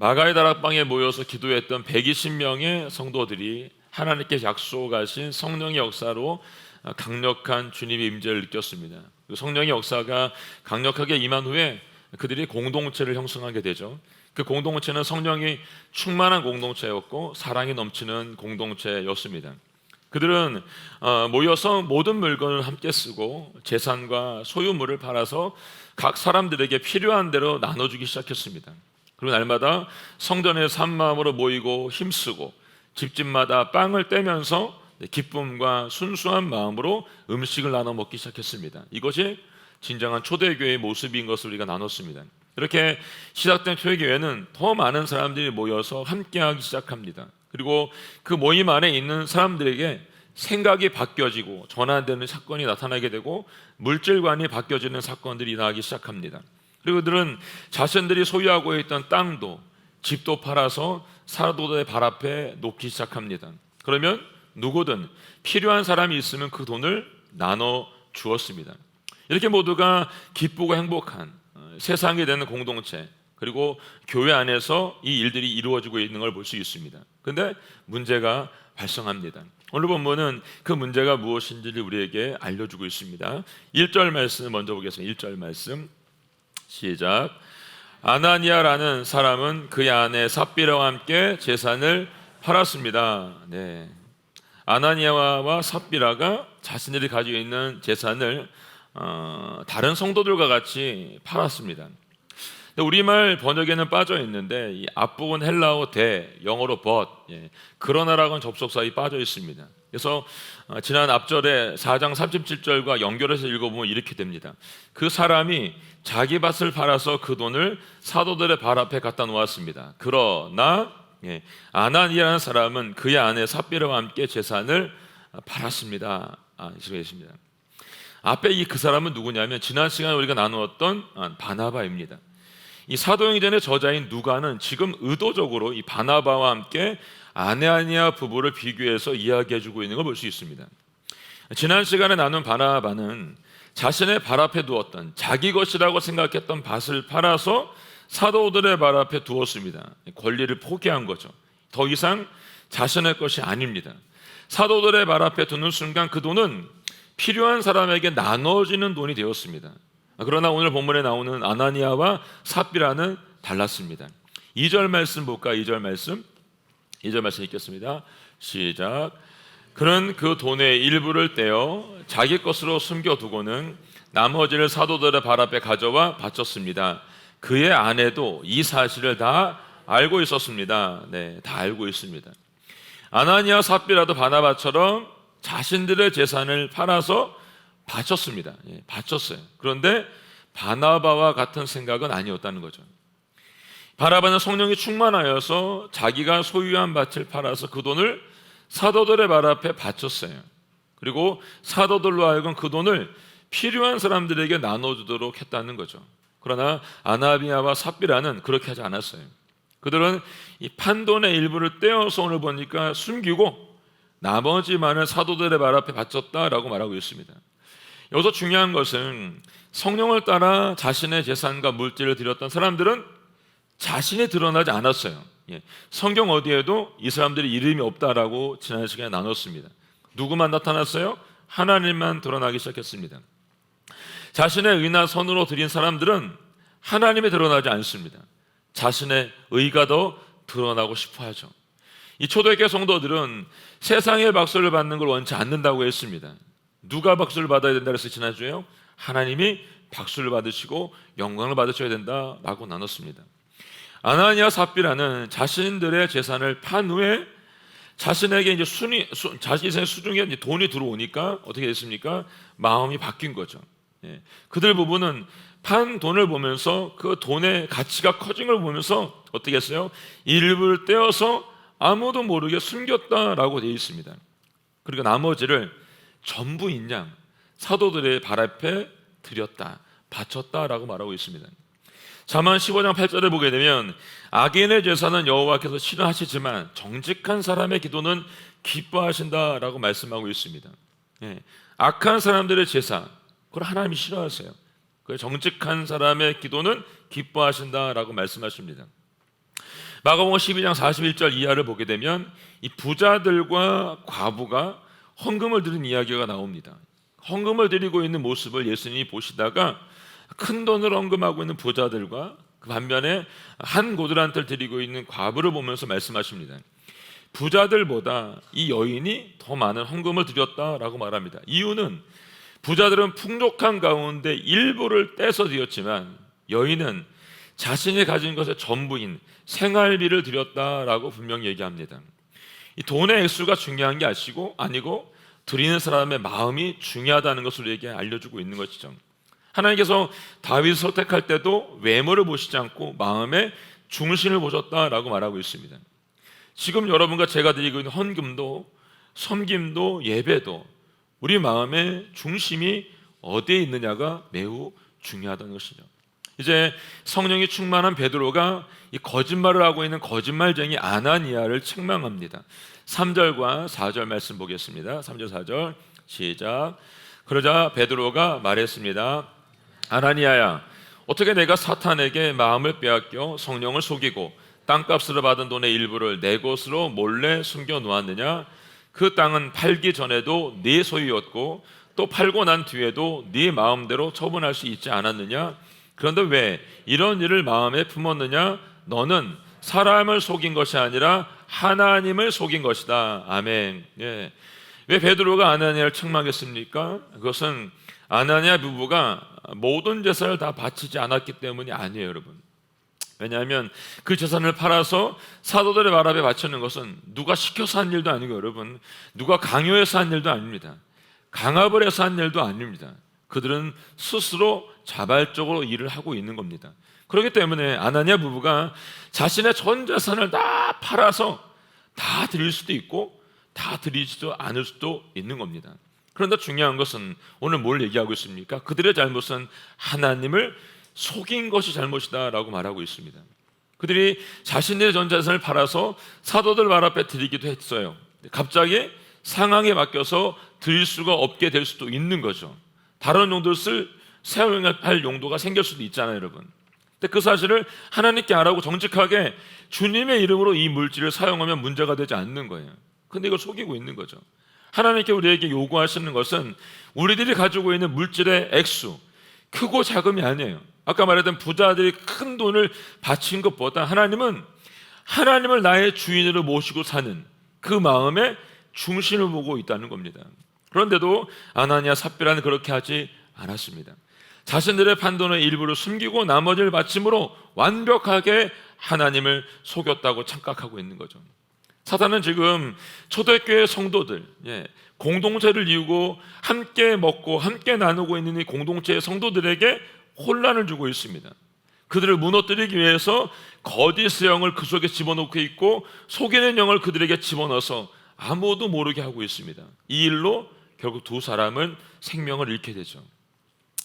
마가의 다락방에 모여서 기도했던 120명의 성도들이 하나님께 약속하신 성령의 역사로 강력한 주님의 임재를 느꼈습니다. 성령의 역사가 강력하게 임한 후에 그들이 공동체를 형성하게 되죠. 그 공동체는 성령이 충만한 공동체였고 사랑이 넘치는 공동체였습니다. 그들은 모여서 모든 물건을 함께 쓰고 재산과 소유물을 팔아서 각 사람들에게 필요한 대로 나눠주기 시작했습니다. 그리고 날마다 성전에서 한 마음으로 모이고 힘쓰고 집집마다 빵을 떼면서 기쁨과 순수한 마음으로 음식을 나눠 먹기 시작했습니다. 이것이 진정한 초대교회의 모습인 것을 우리가 나눴습니다. 이렇게 시작된 초대교회는 더 많은 사람들이 모여서 함께하기 시작합니다. 그리고 그 모임 안에 있는 사람들에게 생각이 바뀌어지고 전환되는 사건이 나타나게 되고 물질관이 바뀌어지는 사건들이 일어나기 시작합니다. 그리고 그들은 자신들이 소유하고 있던 땅도 집도 팔아서 사도들의 발 앞에 놓기 시작합니다. 그러면 누구든 필요한 사람이 있으면 그 돈을 나눠 주었습니다. 이렇게 모두가 기쁘고 행복한 세상이 되는 공동체, 그리고 교회 안에서 이 일들이 이루어지고 있는 걸 볼 수 있습니다. 그런데 문제가 발생합니다. 오늘 본문은 그 문제가 무엇인지를 우리에게 알려주고 있습니다. 1절 말씀 먼저 보겠습니다. 1절 말씀 시작. 아나니아라는 사람은 그의 아내 삽비라와 함께 재산을 팔았습니다. 네. 아나니아와 삽비라가 자신들이 가지고 있는 재산을 다른 성도들과 같이 팔았습니다. 우리말 번역에는 빠져 있는데 이 앞부분 헬라어 대, 영어로 but, 그러나라고는 접속사에 빠져 있습니다. 그래서 지난 앞절에 4장 37절과 연결해서 읽어보면 이렇게 됩니다. 그 사람이 자기 밭을 팔아서 그 돈을 사도들의 발 앞에 갖다 놓았습니다. 그러나 아나니아라는 사람은 그의 아내 삽비라와 함께 재산을 팔았습니다. 있습니다. 앞에 그 사람은 누구냐면 지난 시간에 우리가 나누었던 바나바입니다. 이 사도행전의 저자인 누가는 지금 의도적으로 이 바나바와 함께 아나니아 부부를 비교해서 이야기해주고 있는 걸 볼 수 있습니다. 지난 시간에 나눈 바나바는 자신의 발 앞에 두었던 자기 것이라고 생각했던 밭을 팔아서 사도들의 발 앞에 두었습니다. 권리를 포기한 거죠. 더 이상 자신의 것이 아닙니다. 사도들의 발 앞에 두는 순간 그 돈은 필요한 사람에게 나눠지는 돈이 되었습니다. 그러나 오늘 본문에 나오는 아나니아와 삽비라는 달랐습니다. 2절 말씀 볼까? 2절 말씀 읽겠습니다. 시작. 그는 그 돈의 일부를 떼어 자기 것으로 숨겨두고는 나머지를 사도들의 발 앞에 가져와 바쳤습니다. 그의 아내도 이 사실을 다 알고 있었습니다. 네, 다 알고 있습니다. 아나니아 삽비라도 바나바처럼 자신들의 재산을 팔아서 바쳤습니다. 바쳤어요. 그런데 바나바와 같은 생각은 아니었다는 거죠. 바나바는 성령이 충만하여서 자기가 소유한 밭을 팔아서 그 돈을 사도들의 발 앞에 바쳤어요. 그리고 사도들로 하여금 그 돈을 필요한 사람들에게 나눠주도록 했다는 거죠. 그러나 아나니아와 삽비라는 그렇게 하지 않았어요. 그들은 이 판돈의 일부를 떼어서 오늘 보니까 숨기고 나머지만을 사도들의 발 앞에 바쳤다라고 말하고 있습니다. 여기서 중요한 것은 성령을 따라 자신의 재산과 물질을 드렸던 사람들은 자신이 드러나지 않았어요. 성경 어디에도 이 사람들의 이름이 없다라고 지난 시간에 나눴습니다. 누구만 나타났어요? 하나님만 드러나기 시작했습니다. 자신의 의나 선으로 드린 사람들은 하나님이 드러나지 않습니다. 자신의 의가 더 드러나고 싶어 하죠. 이 초대교회 성도들은 세상의 박수를 받는 걸 원치 않는다고 했습니다. 누가 박수를 받아야 된다 그랬어요? 지난주에요? 하나님이 박수를 받으시고 영광을 받으셔야 된다라고 나눴습니다. 아나니아 삽비라는 자신들의 재산을 판 후에 자신에게 이제 자신의 수중에 이제 돈이 들어오니까 어떻게 됐습니까? 마음이 바뀐 거죠. 그들 부부는 판 돈을 보면서 그 돈의 가치가 커진 걸 보면서 어떻게 했어요? 일부를 떼어서 아무도 모르게 숨겼다라고 되어 있습니다. 그리고 나머지를 전부 인양 사도들의 발 앞에 드렸다, 바쳤다라고 말하고 있습니다. 잠언 15장 8절에 보게 되면 악인의 제사는 여호와께서 싫어하시지만 정직한 사람의 기도는 기뻐하신다라고 말씀하고 있습니다. 악한 사람들의 제사, 그걸 하나님이 싫어하세요. 그 정직한 사람의 기도는 기뻐하신다라고 말씀하십니다. 마가복음 12장 41절 이하를 보게 되면 이 부자들과 과부가 헌금을 드린 이야기가 나옵니다. 헌금을 드리고 있는 모습을 예수님이 보시다가 큰 돈을 헌금하고 있는 부자들과 그 반면에 한 고드란트를 드리고 있는 과부를 보면서 말씀하십니다. 부자들보다 이 여인이 더 많은 헌금을 드렸다라고 말합니다. 이유는 부자들은 풍족한 가운데 일부를 떼서 드렸지만 여인은 자신이 가진 것의 전부인 생활비를 드렸다라고 분명히 얘기합니다. 이 돈의 액수가 중요한 게 아니고 드리는 사람의 마음이 중요하다는 것을 우리에게 알려주고 있는 것이죠. 하나님께서 다윗을 선택할 때도 외모를 보시지 않고 마음의 중심을 보셨다라고 말하고 있습니다. 지금 여러분과 제가 드리고 있는 헌금도 섬김도 예배도 우리 마음의 중심이 어디에 있느냐가 매우 중요하다는 것이죠. 이제 성령이 충만한 베드로가 이 거짓말을 하고 있는 거짓말쟁이 아나니아를 책망합니다. 3절과 4절 말씀 보겠습니다. 3절 4절 시작. 그러자 베드로가 말했습니다. 아나니아야, 어떻게 내가 사탄에게 마음을 빼앗겨 성령을 속이고 땅값으로 받은 돈의 일부를 내 것으로 몰래 숨겨 놓았느냐? 그 땅은 팔기 전에도 네 소유였고 또 팔고 난 뒤에도 네 마음대로 처분할 수 있지 않았느냐? 그런데 왜 이런 일을 마음에 품었느냐? 너는 사람을 속인 것이 아니라 하나님을 속인 것이다. 아멘. 예. 왜 베드로가 아나니아를 책망했습니까? 그것은 아나니아 부부가 모든 재산을 다 바치지 않았기 때문이 아니에요, 여러분. 왜냐하면 그 재산을 팔아서 사도들의 말 앞에 바치는 것은 누가 시켜서 한 일도 아니고 여러분, 누가 강요해서 한 일도 아닙니다. 강압을 해서 한 일도 아닙니다. 그들은 스스로 자발적으로 일을 하고 있는 겁니다. 그렇기 때문에 아나니아 부부가 자신의 전 재산을 다 팔아서 다 드릴 수도 있고 다 드리지도 않을 수도 있는 겁니다. 그런데 중요한 것은 오늘 뭘 얘기하고 있습니까? 그들의 잘못은 하나님을 속인 것이 잘못이다 라고 말하고 있습니다. 그들이 자신들의 전 재산을 팔아서 사도들 말 앞에 드리기도 했어요. 갑자기 상황에 맡겨서 드릴 수가 없게 될 수도 있는 거죠. 다른 용도를 사용할 용도가 생길 수도 있잖아요, 여러분. 근데 그 사실을 하나님께 안 하고 정직하게 주님의 이름으로 이 물질을 사용하면 문제가 되지 않는 거예요. 근데 이걸 속이고 있는 거죠. 하나님께 우리에게 요구하시는 것은 우리들이 가지고 있는 물질의 액수, 크고 작음이 아니에요. 아까 말했던 부자들이 큰 돈을 바친 것보다 하나님은 하나님을 나의 주인으로 모시고 사는 그 마음의 중심을 보고 있다는 겁니다. 그런데도 아나니아 삽비라는 그렇게 하지 않았습니다. 자신들의 판돈의 일부를 숨기고 나머지를 바침으로 완벽하게 하나님을 속였다고 착각하고 있는 거죠. 사탄은 지금 초대교회 성도들, 공동체를 이루고 함께 먹고 함께 나누고 있는 이 공동체의 성도들에게 혼란을 주고 있습니다. 그들을 무너뜨리기 위해서 거짓의 영을 그 속에 집어넣고 있고 속이는 영을 그들에게 집어넣어서 아무도 모르게 하고 있습니다. 이 일로 결국 두 사람은 생명을 잃게 되죠.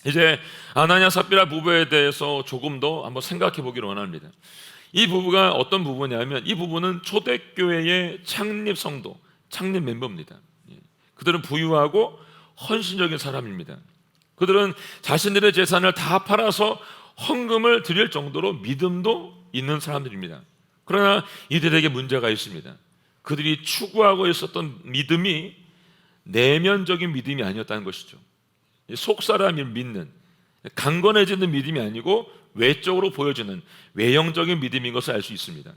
이제 아나니아 삽비라 부부에 대해서 조금 더 한번 생각해 보기를 원합니다. 이 부부가 어떤 부부냐면 이 부부는 초대교회의 창립 성도, 창립 멤버입니다. 그들은 부유하고 헌신적인 사람입니다. 그들은 자신들의 재산을 다 팔아서 헌금을 드릴 정도로 믿음도 있는 사람들입니다. 그러나 이들에게 문제가 있습니다. 그들이 추구하고 있었던 믿음이 내면적인 믿음이 아니었다는 것이죠. 속사람이 믿는 강건해지는 믿음이 아니고 외적으로 보여지는 외형적인 믿음인 것을 알 수 있습니다.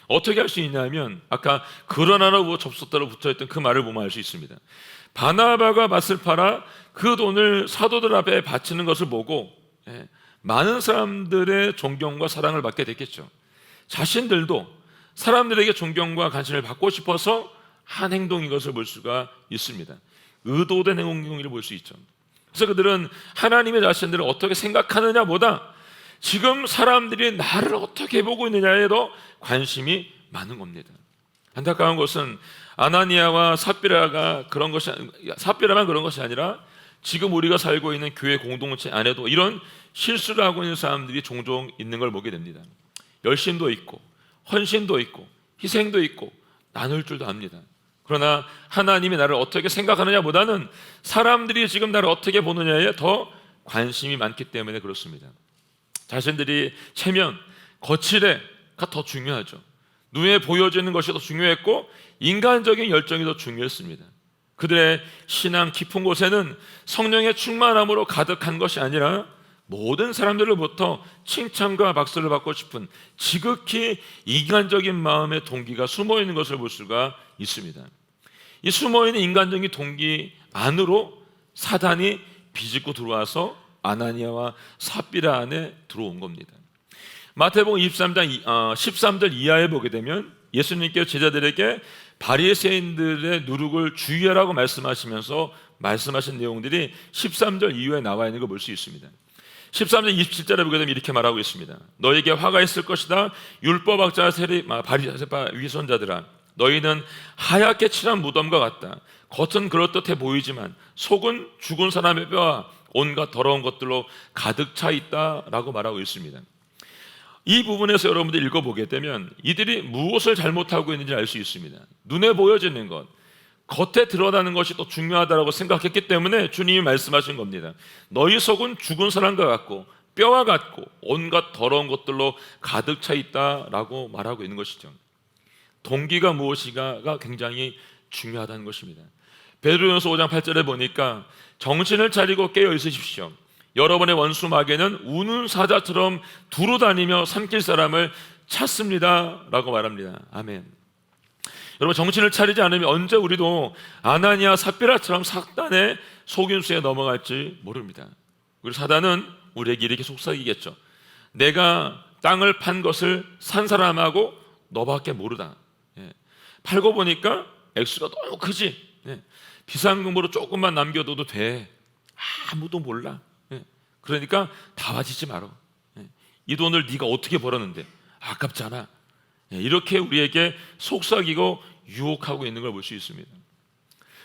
어떻게 할 수 있냐면 아까 그러나라고 접속사로 붙어있던 그 말을 보면 알 수 있습니다. 바나바가 밭을 팔아 그 돈을 사도들 앞에 바치는 것을 보고 많은 사람들의 존경과 사랑을 받게 됐겠죠. 자신들도 사람들에게 존경과 관심을 받고 싶어서 한 행동인 것을 볼 수가 있습니다. 의도된 행동을 볼 수 있죠. 그래서 그들은 하나님의 자신들을 어떻게 생각하느냐보다 지금 사람들이 나를 어떻게 보고 있느냐에 더 관심이 많은 겁니다. 안타까운 것은 아나니아와 삽비라만 그런 것이 아니라 지금 우리가 살고 있는 교회 공동체 안에도 이런 실수를 하고 있는 사람들이 종종 있는 걸 보게 됩니다. 열심도 있고 헌신도 있고 희생도 있고 나눌 줄도 압니다. 그러나 하나님이 나를 어떻게 생각하느냐보다는 사람들이 지금 나를 어떻게 보느냐에 더 관심이 많기 때문에 그렇습니다. 자신들이 체면, 거칠애가 더 중요하죠. 눈에 보여지는 것이 더 중요했고 인간적인 열정이 더 중요했습니다. 그들의 신앙 깊은 곳에는 성령의 충만함으로 가득한 것이 아니라 모든 사람들로부터 칭찬과 박수를 받고 싶은 지극히 인간적인 마음의 동기가 숨어 있는 것을 볼 수가 있습니다. 이 숨어 있는 인간적인 동기 안으로 사단이 비집고 들어와서 아나니아와 삽비라 안에 들어온 겁니다. 마태복음 23장 13절 이하에 보게 되면 예수님께서 제자들에게 바리새인들의 누룩을 주의하라고 말씀하시면서 말씀하신 내용들이 13절 이후에 나와 있는 걸 볼 수 있습니다. 13절 27절에 보게 되면 이렇게 말하고 있습니다. 너에게 화가 있을 것이다. 율법학자 바리새파 위선자들아, 너희는 하얗게 칠한 무덤과 같다. 겉은 그럴듯해 보이지만 속은 죽은 사람의 뼈와 온갖 더러운 것들로 가득 차 있다라고 말하고 있습니다. 이 부분에서 여러분들 읽어보게 되면 이들이 무엇을 잘못하고 있는지 알 수 있습니다. 눈에 보여지는 것, 겉에 드러나는 것이 더 중요하다고 생각했기 때문에 주님이 말씀하신 겁니다. 너희 속은 죽은 사람과 같고 뼈와 같고 온갖 더러운 것들로 가득 차 있다라고 말하고 있는 것이죠. 동기가 무엇이가가 굉장히 중요하다는 것입니다. 베드로전서 5장 8절에 보니까 정신을 차리고 깨어 있으십시오. 여러분의 원수 마귀는 우는 사자처럼 두루다니며 삼킬 사람을 찾습니다 라고 말합니다. 아멘. 여러분, 정신을 차리지 않으면 언제 우리도 아나니아 삽비라처럼 사단의 속임수에 넘어갈지 모릅니다. 그리고 사단은 우리에게 이렇게 속삭이겠죠. 내가 땅을 판 것을 산 사람하고 너밖에 모르다. 팔고 보니까 액수가 너무 크지. 비상금으로 조금만 남겨둬도 돼. 아무도 몰라. 그러니까 다 가지지 마라. 이 돈을 네가 어떻게 벌었는데 아깝잖아. 이렇게 우리에게 속삭이고 유혹하고 있는 걸 볼 수 있습니다.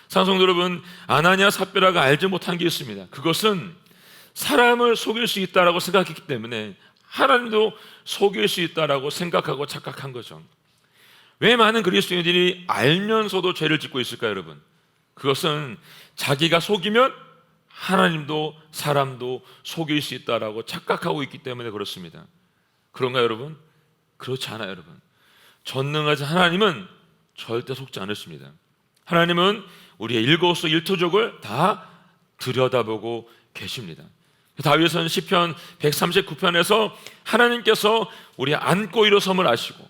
사랑하는 성도 여러분, 아나니아 삽비라가 알지 못한 게 있습니다. 그것은 사람을 속일 수 있다라고 생각했기 때문에 하나님도 속일 수 있다라고 생각하고 착각한 거죠. 왜 많은 그리스도인들이 알면서도 죄를 짓고 있을까요, 여러분? 그것은 자기가 속이면 하나님도 사람도 속일 수 있다라고 착각하고 있기 때문에 그렇습니다. 그런가요, 여러분? 그렇지 않아요, 여러분. 전능하신 하나님은 절대 속지 않으십니다. 하나님은 우리의 일거수일투족을 다 들여다보고 계십니다. 다윗은 시편 139편에서 하나님께서 우리 앉고 일어섬을 아시고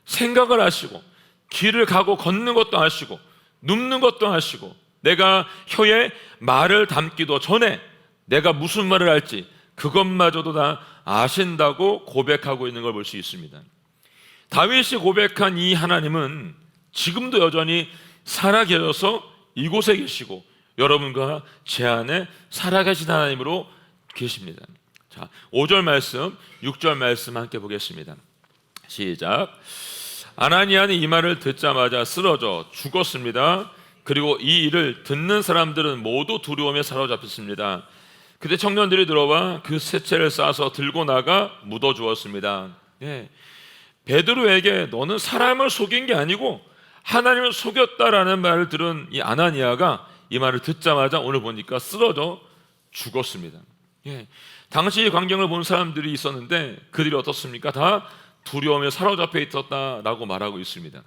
생각을 아시고 길을 가고 걷는 것도 아시고 눕는 것도 아시고 내가 혀에 말을 담기도 전에 내가 무슨 말을 할지 그것마저도 다 아신다고 고백하고 있는 걸 볼 수 있습니다. 다윗이 고백한 이 하나님은 지금도 여전히 살아계셔서 이곳에 계시고 여러분과 제 안에 살아계신 하나님으로 계십니다. 자, 5절 말씀, 6절 말씀 함께 보겠습니다. 시작. 아나니아는 이 말을 듣자마자 쓰러져 죽었습니다. 그리고 이 일을 듣는 사람들은 모두 두려움에 사로잡혔습니다. 그때 청년들이 들어와 그 세체를 싸서 들고 나가 묻어 주었습니다. 베드로에게 너는 사람을 속인 게 아니고 하나님을 속였다라는 말을 들은 이 아나니아가 이 말을 듣자마자 오늘 보니까 쓰러져 죽었습니다. 당시 광경을 본 사람들이 있었는데 그들이 어떻습니까? 다 두려움에 사로잡혀 있었다라고 말하고 있습니다.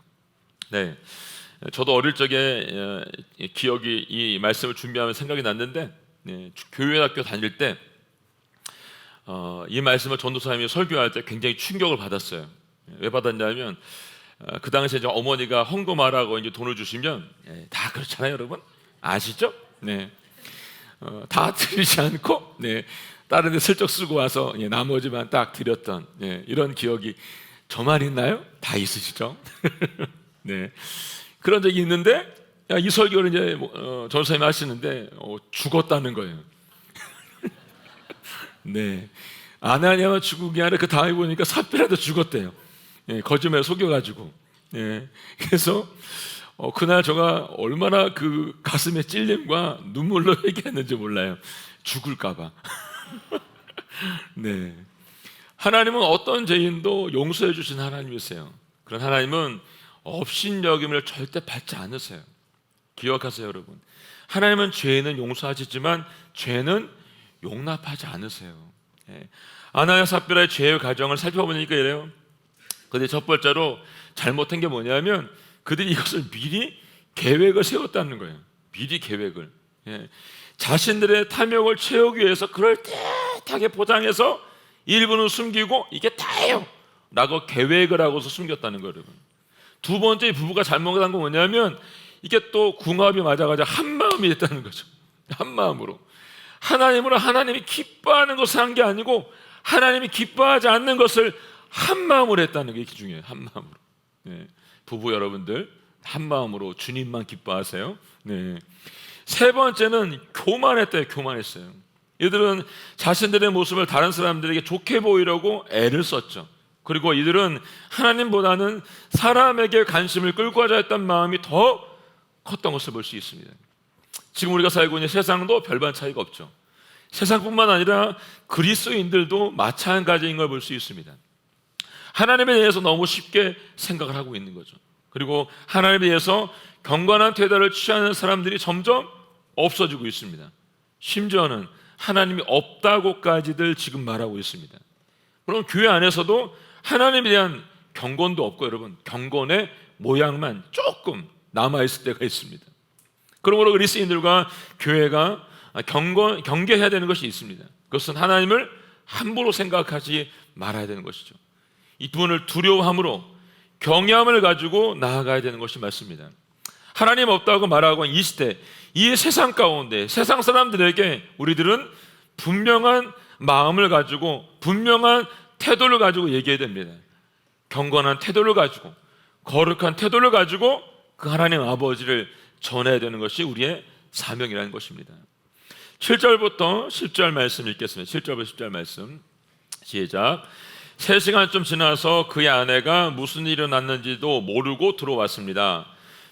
저도 어릴 적에 기억이 이 말씀을 준비하면 생각이 났는데 교회학교 다닐 때 이 말씀을 전도사님이 설교할 때 굉장히 충격을 받았어요. 왜 받았냐면 그 당시에 이제 어머니가 헌금하라고 이제 돈을 주시면 다 그렇잖아요, 여러분 아시죠? 다 드리지 않고 다른 데 슬쩍 쓰고 와서 나머지만 딱 드렸던 이런 기억이 저만 있나요? 다 있으시죠? 그런 적이 있는데 이 설교를 이제 전도사님이 하시는데 죽었다는 거예요. 아나니아가 죽은 게 아니라 그 다음에 보니까 삽비라도 죽었대요. 거짓말에 속여가지고. 그래서 그날 제가 얼마나 그 가슴에 찔림과 눈물로 회개했는지 몰라요. 죽을까봐. 하나님은 어떤 죄인도 용서해 주신 하나님이세요. 그런 하나님은 업신여김을 절대 받지 않으세요. 기억하세요, 여러분. 하나님은 죄는 용서하시지만 죄는 용납하지 않으세요. 아나니아 삽비라의 죄의 과정을 살펴보니까 이래요. 근데 첫 번째로 잘못한 게 뭐냐면 그들이 이것을 미리 계획을 세웠다는 거예요. 미리 계획을. 예. 자신들의 탐욕을 채우기 위해서 그럴듯하게 포장해서 일부는 숨기고 이게 다예요 라고 계획을 하고서 숨겼다는 거예요. 여러분. 두 번째 부부가 잘못한 건 뭐냐면 이게 또 궁합이 맞아가지고 한 마음이 됐다는 거죠. 한 마음으로 하나님으로 하나님이 기뻐하는 것을 한 게 아니고 하나님이 기뻐하지 않는 것을 한 마음으로 했다는 게 중요해요. 한 마음으로. 네. 부부 여러분들 한 마음으로 주님만 기뻐하세요. 네. 세 번째는 교만했대요. 교만했어요. 이들은 자신들의 모습을 다른 사람들에게 좋게 보이려고 애를 썼죠. 그리고 이들은 하나님보다는 사람에게 관심을 끌고 가자 했던 마음이 더 컸던 것을 볼 수 있습니다. 지금 우리가 살고 있는 세상도 별반 차이가 없죠. 세상뿐만 아니라 그리스도인들도 마찬가지인 걸 볼 수 있습니다. 하나님에 대해서 너무 쉽게 생각을 하고 있는 거죠. 그리고 하나님에 대해서 경건한 태도를 취하는 사람들이 점점 없어지고 있습니다. 심지어는 하나님이 없다고까지들 지금 말하고 있습니다. 그럼 교회 안에서도 하나님에 대한 경건도 없고 여러분 경건의 모양만 조금 남아있을 때가 있습니다. 그러므로 그리스도인들과 교회가 경계해야 되는 것이 있습니다. 그것은 하나님을 함부로 생각하지 말아야 되는 것이죠. 이 분을 두려워함으로 경외함을 가지고 나아가야 되는 것이 맞습니다. 하나님 없다고 말하고 이 시대 이 세상 가운데 세상 사람들에게 우리들은 분명한 마음을 가지고 분명한 태도를 가지고 얘기해야 됩니다. 경건한 태도를 가지고 거룩한 태도를 가지고 그 하나님 아버지를 전해야 되는 것이 우리의 사명이라는 것입니다. 7절부터 10절 말씀 읽겠습니다. 7절부터 10절 말씀 시작. 3시간쯤 지나서 그의 아내가 무슨 일이 일어났는지도 모르고 들어왔습니다.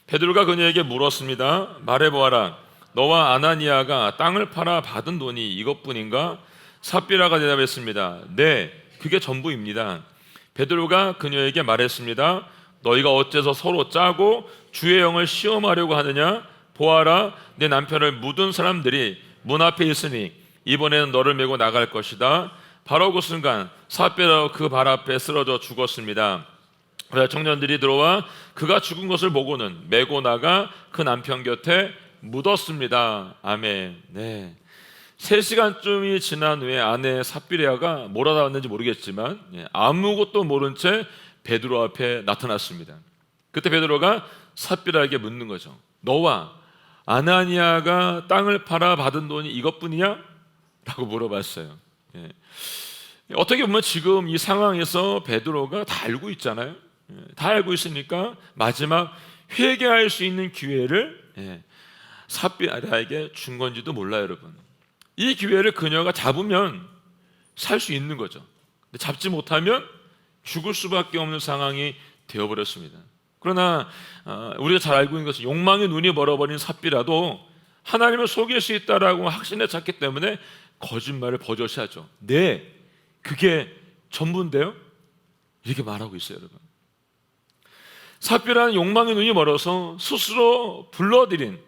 베드로가 그녀에게 물었습니다. 말해보아라. 너와 아나니아가 땅을 팔아 받은 돈이 이것뿐인가? 삽비라가 대답했습니다. 네, 그게 전부입니다. 베드로가 그녀에게 말했습니다. 너희가 어째서 서로 짜고 주의 영을 시험하려고 하느냐? 보아라, 내 남편을 묻은 사람들이 문 앞에 있으니 이번에는 너를 메고 나갈 것이다. 바로 그 순간 삽비라가 그 발 앞에 쓰러져 죽었습니다. 청년들이 들어와 그가 죽은 것을 보고는 메고 나가 그 남편 곁에 묻었습니다. 아멘. 네. 3시간쯤이 지난 후에 아내 삽비레아가 뭘 하다 왔는지 모르겠지만 아무것도 모른 채 베드로 앞에 나타났습니다. 그때 베드로가 삽비레아에게 묻는 거죠. 너와 아나니아가 땅을 팔아 받은 돈이 이것뿐이냐? 라고 물어봤어요. 어떻게 보면 지금 이 상황에서 베드로가 다 알고 있잖아요. 다 알고 있으니까 마지막 회개할 수 있는 기회를 삽비레아에게 준 건지도 몰라요, 여러분. 이 기회를 그녀가 잡으면 살 수 있는 거죠. 근데 잡지 못하면 죽을 수밖에 없는 상황이 되어버렸습니다. 그러나 우리가 잘 알고 있는 것은 욕망의 눈이 멀어버린 삽비라도 하나님을 속일 수 있다라고 확신에 찼기 때문에 거짓말을 버젓이 하죠. 네, 그게 전부인데요? 이렇게 말하고 있어요, 여러분. 삽비라는 욕망의 눈이 멀어서 스스로 불러들인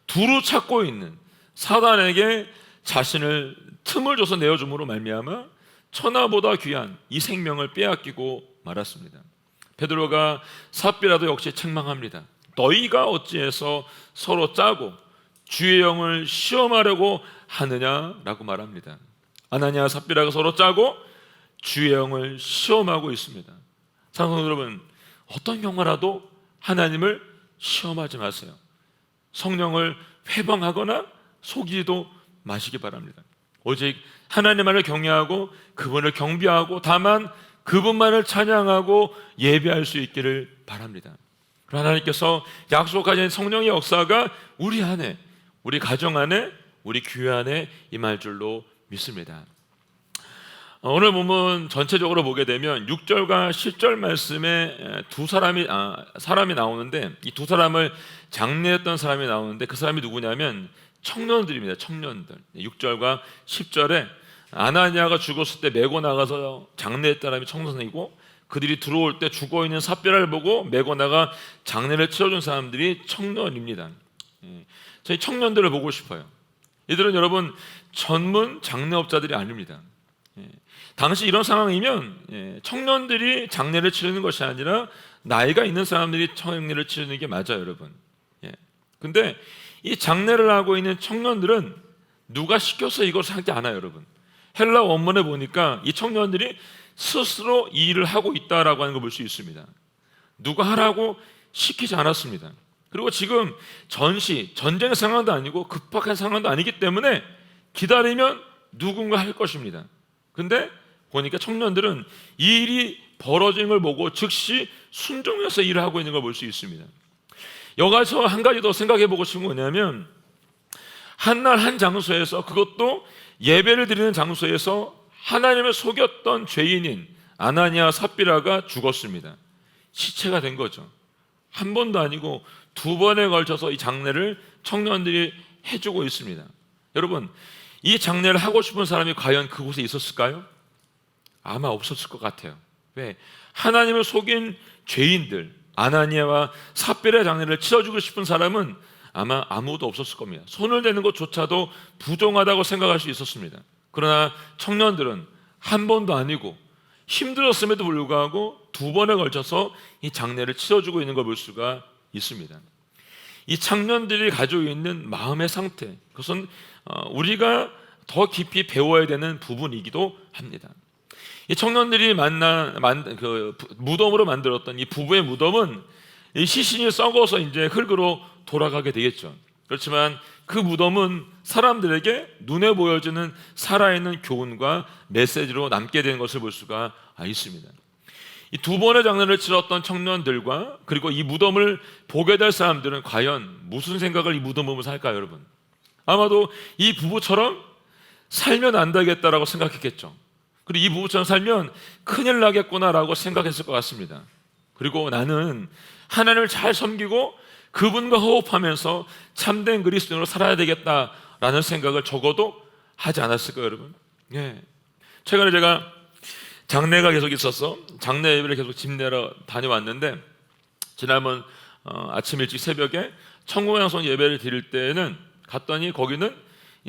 두루 찾고 있는 사단에게 자신을 틈을 줘서 내어줌으로 말미암아 천하보다 귀한 이 생명을 빼앗기고 말았습니다. 베드로가 삽비라도 역시 책망합니다. 너희가 어찌해서 서로 짜고 주의 영을 시험하려고 하느냐라고 말합니다. 아나니아 삽비라가 서로 짜고 주의 영을 시험하고 있습니다. 사랑하는 여러분, 어떤 경우라도 하나님을 시험하지 마세요. 성령을 회방하거나 속이지도 마시기 바랍니다. 오직 하나님만을 경외하고 그분을 경배하고 다만 그분만을 찬양하고 예배할 수 있기를 바랍니다. 하나님께서 약속하신 성령의 역사가 우리 안에, 우리 가정 안에, 우리 교회 안에 임할 줄로 믿습니다. 오늘 본문 전체적으로 보게 되면 6절과 10절 말씀에 사람이 나오는데 이 두 사람을 장례했던 사람이 나오는데 그 사람이 누구냐면 청년들입니다. 청년들. 6절과 10절에 아나니아가 죽었을 때 메고 나가서 장례했던 사람이 청년이고 그들이 들어올 때 죽어있는 삽비라를 보고 메고 나가 장례를 치러준 사람들이 청년입니다. 저희 청년들을 보고 싶어요. 이들은 여러분 전문 장례업자들이 아닙니다. 당시 이런 상황이면 청년들이 장례를 치르는 것이 아니라 나이가 있는 사람들이 장례를 치르는 게 맞아요, 여러분. 근데 이 장례를 하고 있는 청년들은 누가 시켜서 이것을 하지 않아요, 여러분. 헬라 원문에 보니까 이 청년들이 스스로 이 일을 하고 있다라고 하는 걸 볼 수 있습니다. 누가 하라고 시키지 않았습니다. 그리고 지금 전쟁의 상황도 아니고 급박한 상황도 아니기 때문에 기다리면 누군가 할 것입니다. 근데 보니까 청년들은 이 일이 벌어지는 걸 보고 즉시 순종해서 일을 하고 있는 걸 볼 수 있습니다. 여기서 한 가지 더 생각해 보고 싶은 건 뭐냐면, 한날 한 장소에서, 그것도 예배를 드리는 장소에서 하나님을 속였던 죄인인 아나니아 삽비라가 죽었습니다. 시체가 된 거죠. 한 번도 아니고 두 번에 걸쳐서 이 장례를 청년들이 해주고 있습니다. 여러분, 이 장례를 하고 싶은 사람이 과연 그곳에 있었을까요? 아마 없었을 것 같아요. 왜? 하나님을 속인 죄인들, 아나니아와 삽비라의 장례를 치러주고 싶은 사람은 아마 아무도 없었을 겁니다. 손을 대는 것조차도 부정하다고 생각할 수 있었습니다. 그러나 청년들은 한 번도 아니고 힘들었음에도 불구하고 두 번에 걸쳐서 이 장례를 치러주고 있는 걸 볼 수가 있습니다. 이 청년들이 가지고 있는 마음의 상태, 그것은 우리가 더 깊이 배워야 되는 부분이기도 합니다. 이 청년들이 무덤으로 만들었던 이 부부의 무덤은 이 시신이 썩어서 이제 흙으로 돌아가게 되겠죠. 그렇지만 그 무덤은 사람들에게 눈에 보여지는 살아있는 교훈과 메시지로 남게 되는 것을 볼 수가 있습니다. 이 두 번의 장례를 치렀던 청년들과 그리고 이 무덤을 보게 될 사람들은 과연 무슨 생각을 이 무덤 보면서 할까요, 여러분? 아마도 이 부부처럼 살면 안 되겠다라고 생각했겠죠. 그리고 이 부부처럼 살면 큰일 나겠구나라고 생각했을 것 같습니다. 그리고 나는 하나님을 잘 섬기고 그분과 호흡하면서 참된 그리스도인으로 살아야 되겠다라는 생각을 적어도 하지 않았을까요, 여러분? 최근에 제가 장례가 계속 있어서 장례 예배를 계속 집내러 다녀왔는데, 지난번 아침 일찍 새벽에 천국양성 예배를 드릴 때는 갔더니 거기는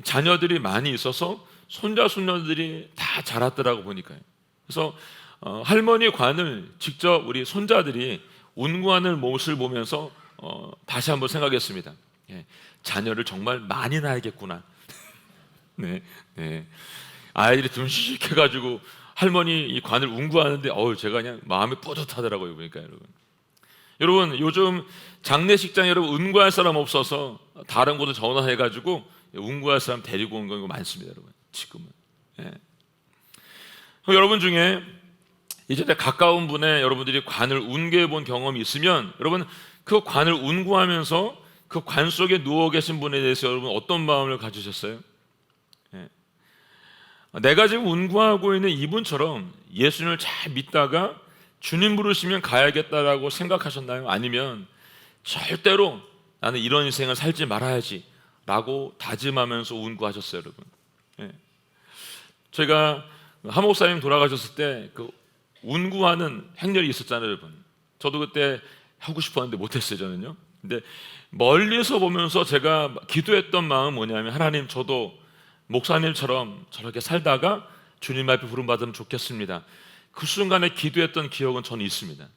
자녀들이 많이 있어서 손자 손녀들이 다 자랐더라고 보니까요. 그래서 할머니 관을 직접 우리 손자들이 운구하는 모습을 보면서 다시 한번 생각했습니다. 자녀를 정말 많이 낳아야겠구나. 네. 아이들이 듬직해가지고 할머니 이 관을 운구하는데 제가 그냥 마음이 뿌듯하더라고요, 보니까. 여러분 요즘 장례식장 여러분 운구할 사람 없어서 다른 곳에 전화해가지고 운구할 사람 데리고 온 거 많습니다, 여러분. 지금은. 여러분 중에 이제 가까운 분의 여러분들이 관을 운구해 본 경험이 있으면 여러분 그 관을 운구하면서 그 관 속에 누워 계신 분에 대해서 여러분 어떤 마음을 가지셨어요? 내가 지금 운구하고 있는 이분처럼 예수님을 잘 믿다가 주님 부르시면 가야겠다라고 생각하셨나요? 아니면 절대로 나는 이런 인생을 살지 말아야지 라고 다짐하면서 운구하셨어요, 여러분? 제가 한 목사님 돌아가셨을 때 그 운구하는 행렬이 있었잖아요, 여러분. 저도 그때 하고 싶었는데 못했어요, 저는요. 근데 멀리서 보면서 제가 기도했던 마음은 뭐냐면, 하나님, 저도 목사님처럼 저렇게 살다가 주님 앞에 부름받으면 좋겠습니다. 그 순간에 기도했던 기억은 저는 있습니다.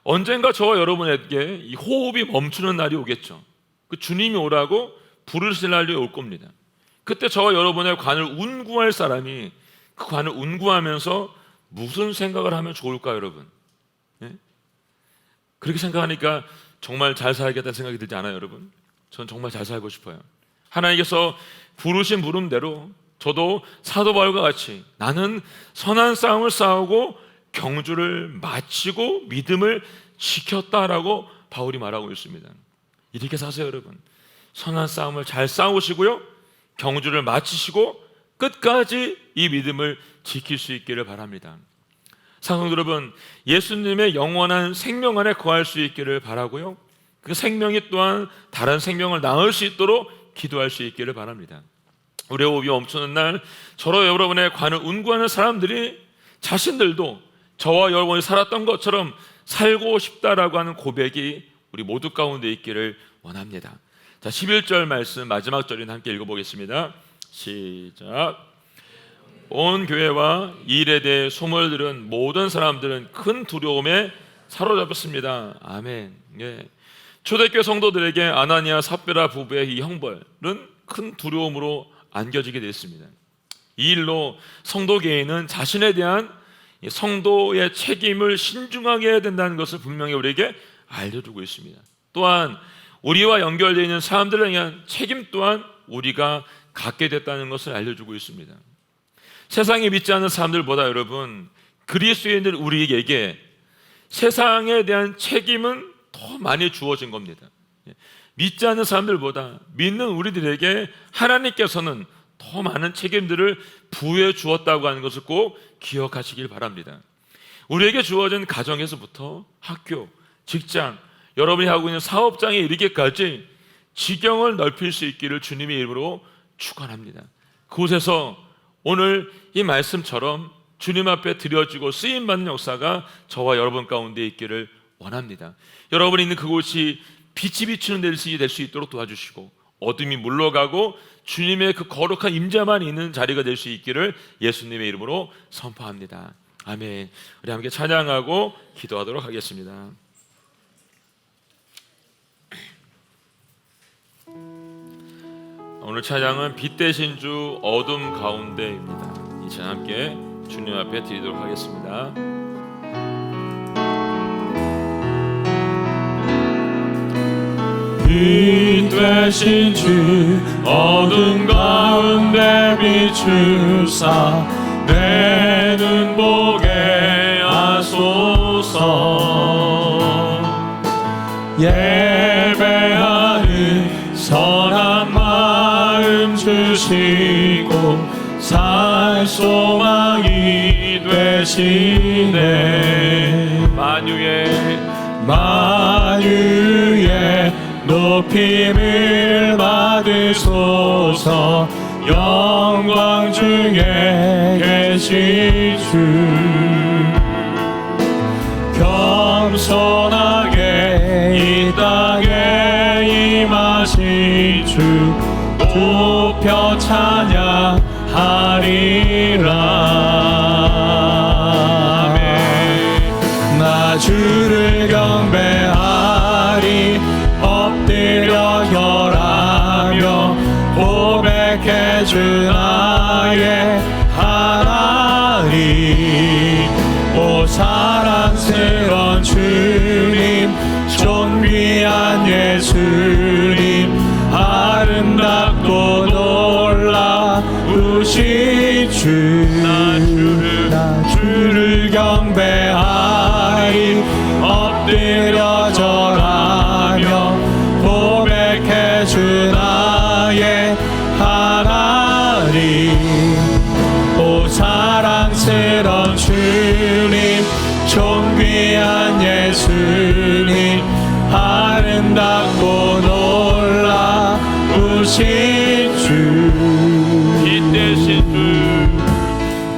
언젠가 저와 여러분에게 이 호흡이 멈추는 날이 오겠죠. 그 주님이 오라고 부르실 날이 올 겁니다. 그때 저와 여러분의 관을 운구할 사람이 그 관을 운구하면서 무슨 생각을 하면 좋을까요, 여러분? 그렇게 생각하니까 정말 잘 살겠다는 생각이 들지 않아요, 여러분? 저는 정말 잘 살고 싶어요. 하나님께서 부르신 부름대로 저도 사도 바울과 같이 나는 선한 싸움을 싸우고 경주를 마치고 믿음을 지켰다라고 바울이 말하고 있습니다. 이렇게 사세요, 여러분. 선한 싸움을 잘 싸우시고요, 경주를 마치시고 끝까지 이 믿음을 지킬 수 있기를 바랍니다. 사랑하는 여러분, 예수님의 영원한 생명 안에 거할 수 있기를 바라고요, 그 생명이 또한 다른 생명을 낳을 수 있도록 기도할 수 있기를 바랍니다. 우리의 호흡이 멈추는 날 저와 여러분의 관을 운구하는 사람들이 자신들도 저와 여러분이 살았던 것처럼 살고 싶다라고 하는 고백이 우리 모두 가운데 있기를 원합니다. 자, 11절 말씀 마지막 절인 함께 읽어보겠습니다. 시작. 온 교회와 이 일에 대해 소문을 들은 모든 사람들은 큰 두려움에 사로잡혔습니다. 아멘. 예. 초대교회 성도들에게 아나니아 삽비라 부부의 이 형벌은 큰 두려움으로 안겨지게 됐습니다. 이 일로 성도계에는 자신에 대한 성도의 책임을 신중하게 해야 된다는 것을 분명히 우리에게 알려주고 있습니다. 또한 우리와 연결되어 있는 사람들에 대한 책임 또한 우리가 갖게 됐다는 것을 알려주고 있습니다. 세상에 믿지 않는 사람들보다 여러분, 그리스도인들 우리에게 세상에 대한 책임은 더 많이 주어진 겁니다. 믿지 않는 사람들보다 믿는 우리들에게 하나님께서는 더 많은 책임들을 부여해 주었다고 하는 것을 꼭 기억하시길 바랍니다. 우리에게 주어진 가정에서부터 학교, 직장, 여러분이 하고 있는 사업장에 이르기까지 지경을 넓힐 수 있기를 주님의 이름으로 축원합니다. 그곳에서 오늘 이 말씀처럼 주님 앞에 드려지고 쓰임받는 역사가 저와 여러분 가운데 있기를 원합니다. 여러분이 있는 그곳이 빛이 비추는 데이 될 수 있도록 도와주시고 어둠이 물러가고 주님의 그 거룩한 임재만 있는 자리가 될 수 있기를 예수님의 이름으로 선포합니다. 아멘. 우리 함께 찬양하고 기도하도록 하겠습니다. 오늘 찬양은 빛 대신 주 어둠 가운데입니다. 이 찬양 함께 주님 앞에 드리도록 하겠습니다. 빛 되신 주 어둠 가운데 비추사 내 눈 보게 하소서. 예배하는 선한 마음 주시고 살 소망이 되시네. 만유의 높임을 받으소서. 영광 중에 계신 주 겸손하게 이 땅에 임하신 주 높여 찬양하리라. 나 주를 경배하리 엎드려 절하며 고백해 주 나의 하나님. 오 사랑스런 주님 존귀한 예수님 아름답고 놀라우신 주. 나 주를 경배하리 엎드려 절하며 고백해 주 나의 하나님. 오 사랑스런 주님 존귀한 예수님 아름답고 놀라우신 주.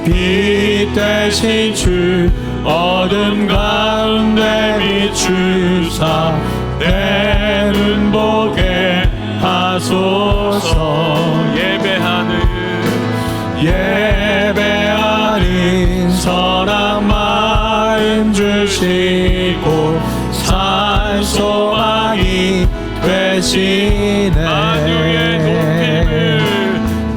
빛 되신 주 어둠 가운데 비추사 내 눈 보게 하소서. 예배하는 선한 마음 주시고 살 소망이 되시네.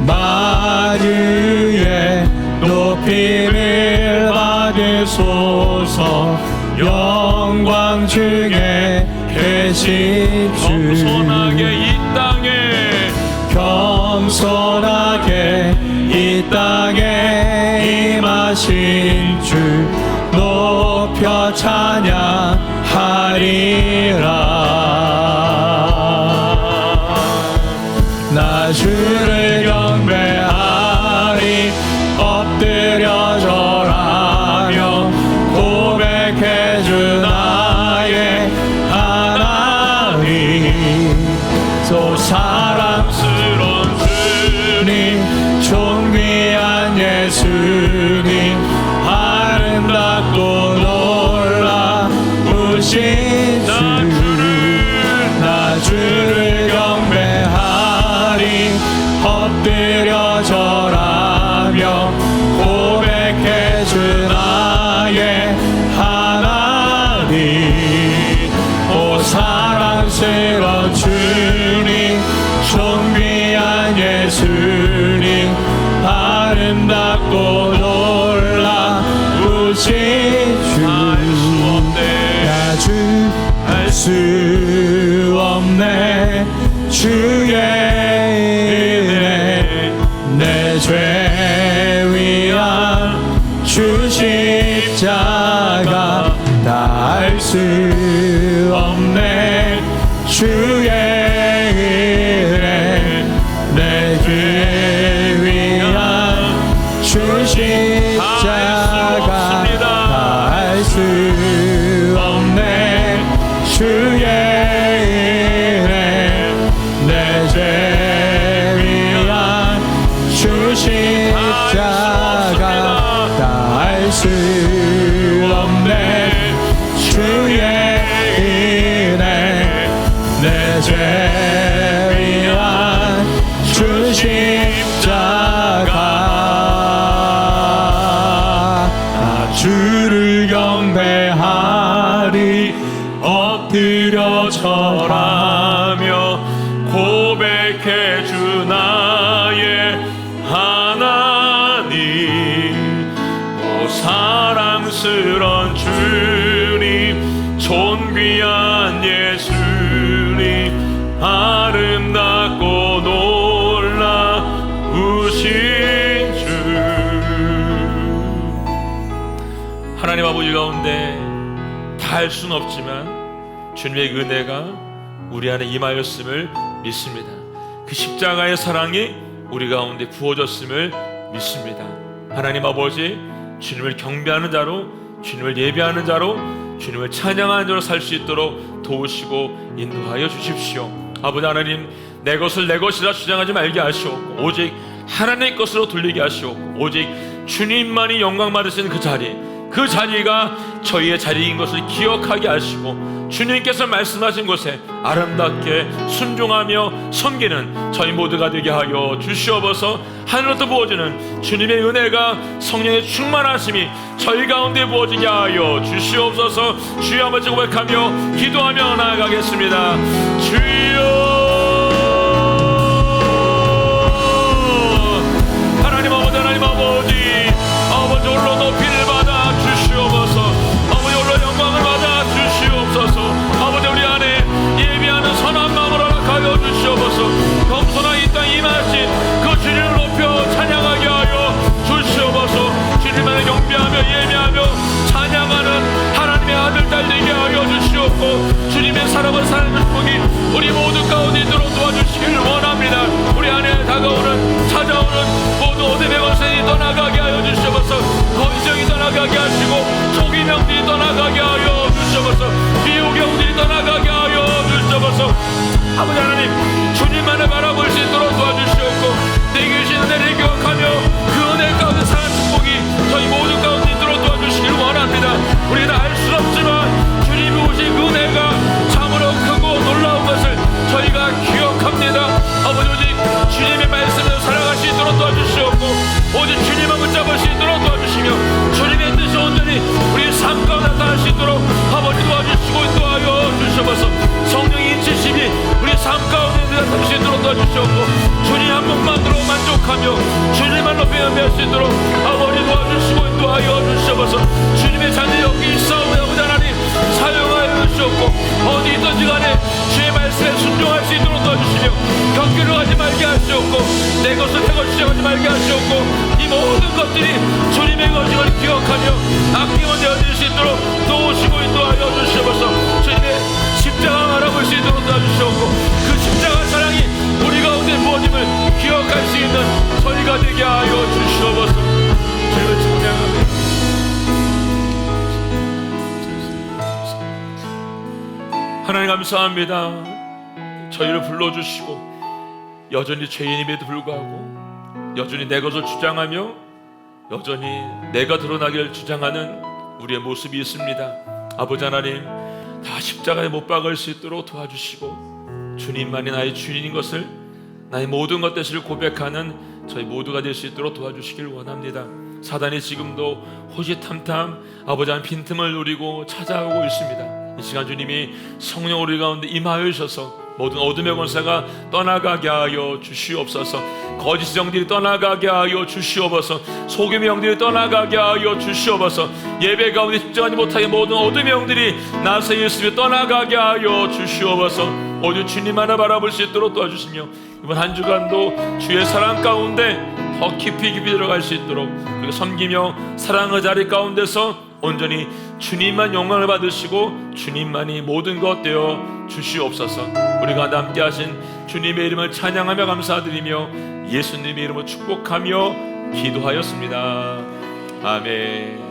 만유의 높임을 받으소서. 영광 중에 계신 주 겸손하게 이 땅에 임하신 주 높여 찬양하리라. 나 주를 경배하리 엎드려 절하며 고백해 주 나의 하나님. 소 사랑스러운 주님 존귀한 예수님 아름답고 놀라우신 주. 나 주를 경배하리 엎드려 절하며 알 수 없네. 주의 은혜 내 죄 위한 주 십자가 다 알 수 없네. 주의 은혜 내 죄 위한 주 십자가 다 알 수 없네. 주의 은혜 내 죄 위한 주 십자가 나 주를 경배하리 엎드려 절하며 고백해 주 나의 하나님. 오 사랑스런 주님, 존귀한 예수님, 아름답고 놀라우신 주. 하나님 아버지 가운데 다 할 수는 없지만 주님의 은혜가 우리 안에 임하였음을 믿습니다. 그 십자가의 사랑이 우리 가운데 부어졌음을 믿습니다. 하나님 아버지, 주님을 경배하는 자로, 주님을 예배하는 자로, 주님을 찬양하는 자로 살 수 있도록 도우시고 인도하여 주십시오. 아버지 하나님, 내 것을 내 것이라 주장하지 말게 하시옵고 오직 하나님의 것으로 돌리게 하시옵고 오직 주님만이 영광 받으시는 그 자리가 저희의 자리인 것을 기억하게 하시고 주님께서 말씀하신 곳에 아름답게 순종하며 섬기는 저희 모두가 되게 하여 주시옵소서. 하늘로부터 부어지는 주님의 은혜가 성령의 충만하심이 저희 가운데 부어지게 하여 주시옵소서. 주여 아버지 고백하며 기도하며 나아가겠습니다. 주여, 하나님 아버지, 하나님 아버지, 아버지 홀로 높이를 받아 주시옵소서. 아버지 홀로 영광을 받아 주시옵소서. 아버지 우리 안에 예비하는 선한 마음으로 허락하여 주시옵소서. 겸손하게 이 땅에 임하신 그 주님을 높여 찬양하게 하여 주시옵소서. 주님만을 경배하며 예배하며 찬양하는 하나님의 아들 딸 되게 하여 주시옵고 주님의 사랑을 사는 축복이 우리 모두 가운데 있도록 도와주시기를 원합니다. 우리 안에 다가오는 찾아오는 모두 어둠의 권세이 떠나가게 하여 주시옵소서. 거짓정이 떠나가게 하시고 초기명들이 떠나가게 하여 주시옵소서. 비우경들이 떠나가게 하여 주시옵소서. 아버지 하나님, 주님만을 바라볼 수 있도록 도와주시옵고 내게 주신 은혜를 기억하며 그 은혜 가운데 사는 축복이 저희 모두 가운데 있도록 도와주시기를 원합니다. 우리는 알 수 없지만 주님이 오신 그 은혜가 참으로 크고 놀라운 것을 저희가 기억합니다. 아버지 오직 주님의 말씀을 살아갈 수 있도록 도와주시옵고 오직 주님만 붙잡을 수 있도록 도와주시며 주님의 뜻이 온전히 우리 삶 가운데 나타날 수 있도록 아버지 도와주시고 인도하여 주시옵소서. 성령의 인치심이 우리 삶 가운데 나타날 수 있도록 도와주시옵고 주님 한 분만으로 만족하며 주님만 높이 연배할 수 있도록 아버지 도와주시고 인도하여 주시옵소서. 주님의 자녀 여기 있사오니 아버지 하나님 사용하여 주시옵고 어디 있든지 간에 주의 말씀에 순종할 수 있도록 도와주시며 경계를 하지 말게 하시옵고 내 것을 내 것 주장하지 말게 하시옵고 이 모든 것들이 주님의 것임을 기억하며 아낌없이 되어질 수 있도록 도우시고 인도하여 주시옵소서. 주님의 십자가 알아볼 수 있도록 도와주시옵고 그 십자가 사랑이 우리 가운데 부어짐을 기억할 수 있는 저희가 되게 하여 주시옵소서. 주님을 찬양합니다. 하나님 감사합니다. 저희를 불러주시고 여전히 죄인임에도 불구하고 여전히 내 것을 주장하며 여전히 내가 드러나기를 주장하는 우리의 모습이 있습니다. 아버지 하나님, 다 십자가에 못 박을 수 있도록 도와주시고 주님만이 나의 주인인 것을 나의 모든 것 되시를 고백하는 저희 모두가 될 수 있도록 도와주시길 원합니다. 사단이 지금도 호시탐탐 아버지 한 빈틈을 노리고 찾아오고 있습니다. 이 시간 주님이 성령 우리 가운데 임하여 주셔서 모든 어둠의 권세가 떠나가게 하여 주시옵소서. 거짓 영들이 떠나가게 하여 주시옵소서. 속임의 영들이 떠나가게 하여 주시옵소서. 예배 가운데 집중하지 못하게 모든 어둠의 영들이 나서 예수님이 떠나가게 하여 주시옵소서. 오직 주님만을 바라볼 수 있도록 도와주시며 이번 한 주간도 주의 사랑 가운데 더 깊이 들어갈 수 있도록 그리고 섬기며 사랑의 자리 가운데서 온전히 주님만 영광을 받으시고 주님만이 모든 것 되어 주시옵소서. 우리가 함께 하신 주님의 이름을 찬양하며 감사드리며 예수님의 이름으로 축복하며 기도하였습니다. 아멘.